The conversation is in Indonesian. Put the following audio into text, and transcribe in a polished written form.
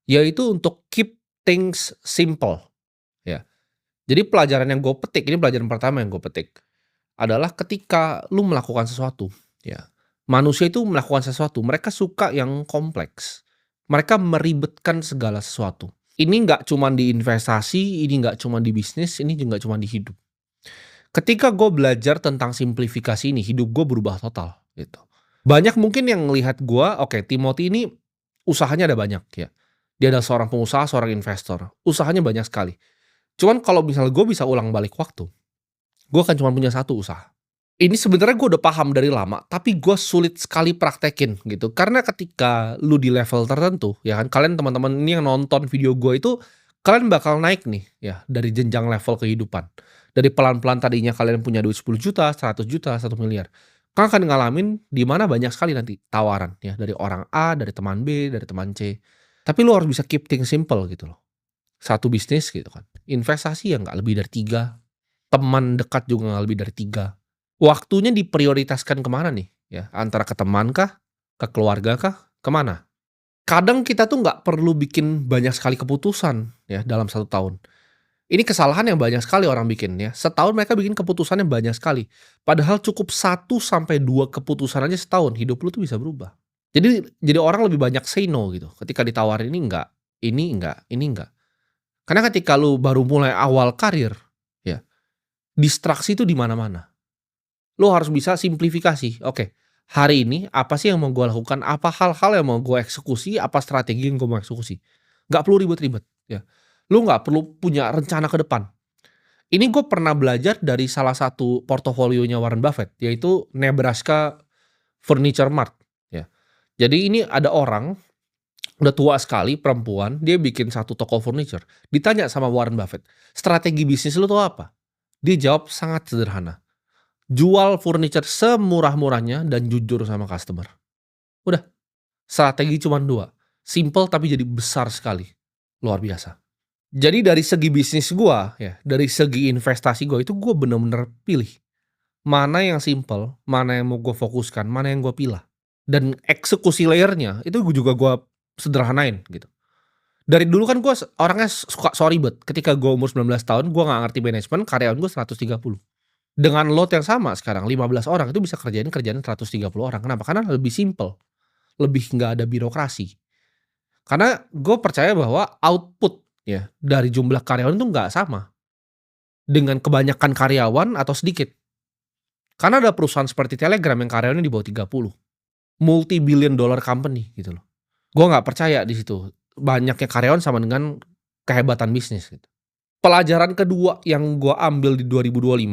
Yaitu untuk keep things simple, ya. Jadi pelajaran yang gue petik, ini pelajaran pertama yang gue petik, adalah ketika lu melakukan sesuatu, ya, manusia itu melakukan sesuatu, mereka suka yang kompleks. Mereka meribetkan segala sesuatu. Ini nggak cuman di investasi, ini nggak cuma di bisnis, ini juga nggak cuma di hidup. Ketika gue belajar tentang simplifikasi ini, hidup gue berubah total, gitu. Banyak mungkin yang ngelihat gue, oke, Timothy ini usahanya ada banyak, ya. Dia adalah seorang pengusaha, seorang investor, usahanya banyak sekali. Cuman kalau misalnya gue bisa ulang balik waktu, gue akan cuma punya satu usaha. Ini sebenarnya gue udah paham dari lama, tapi gue sulit sekali praktekin gitu. Karena ketika lu di level tertentu, ya kan, kalian teman-teman ini yang nonton video gue itu, kalian bakal naik nih, ya, dari jenjang level kehidupan. Dari pelan-pelan tadinya kalian punya duit 10 juta, 100 juta, 1 miliar. Kalian akan ngalamin di mana banyak sekali nanti tawaran, ya, dari orang A, dari teman B, dari teman C. Tapi lu harus bisa keep things simple gitu loh. Satu bisnis gitu kan, investasi ya nggak lebih dari 3, teman dekat juga nggak lebih dari 3. Waktunya diprioritaskan kemana nih, ya, antara ke teman kah, ke keluarga kah, kemana? Kadang kita tuh nggak perlu bikin banyak sekali keputusan, ya, dalam 1 tahun. Ini kesalahan yang banyak sekali orang bikin, ya, setahun mereka bikin keputusan yang banyak sekali. Padahal cukup 1 sampai 2 keputusan aja setahun, hidup lu tuh bisa berubah. Jadi orang lebih banyak say no gitu, ketika ditawarin ini enggak, ini enggak, ini enggak. Karena ketika lu baru mulai awal karir, ya, distraksi itu di mana-mana. Lu harus bisa simplifikasi. Oke, hari ini apa sih yang mau gue lakukan? Apa hal-hal yang mau gue eksekusi? Apa strategi yang gue mau eksekusi? Nggak perlu ribet-ribet, ya. Lu nggak perlu punya rencana ke depan. Ini gue pernah belajar dari salah satu portofolionya Warren Buffett, yaitu Nebraska Furniture Mart, ya. Jadi ini ada orang, udah tua sekali, perempuan, dia bikin satu toko furniture. Ditanya sama Warren Buffett, "Strategi bisnis lu tuh apa?" Dia jawab sangat sederhana, "Jual furniture semurah-murahnya dan jujur sama customer." Udah, strategi cuma 2, simple tapi jadi besar sekali, luar biasa. Jadi dari segi bisnis gua, ya, dari segi investasi gua itu gua bener-bener pilih, mana yang simple, mana yang mau gua fokuskan, mana yang gua pilah. Dan eksekusi layernya itu juga gua sederhanain gitu. Dari dulu kan gua orangnya suka so ribet, ketika gua umur 19 tahun gua nggak ngerti manajemen, karyawan gua 130. Dengan load yang sama sekarang 15 orang itu bisa kerjain kerjaan 130 orang. Kenapa? Karena lebih simple, lebih nggak ada birokrasi. Karena gue percaya bahwa output, ya, dari jumlah karyawan itu nggak sama dengan kebanyakan karyawan atau sedikit. Karena ada perusahaan seperti Telegram yang karyawannya di bawah 30, multi-billion dollar company gitu loh. Gue nggak percaya di situ banyaknya karyawan sama dengan kehebatan bisnis gitu. Pelajaran kedua yang gue ambil di 2025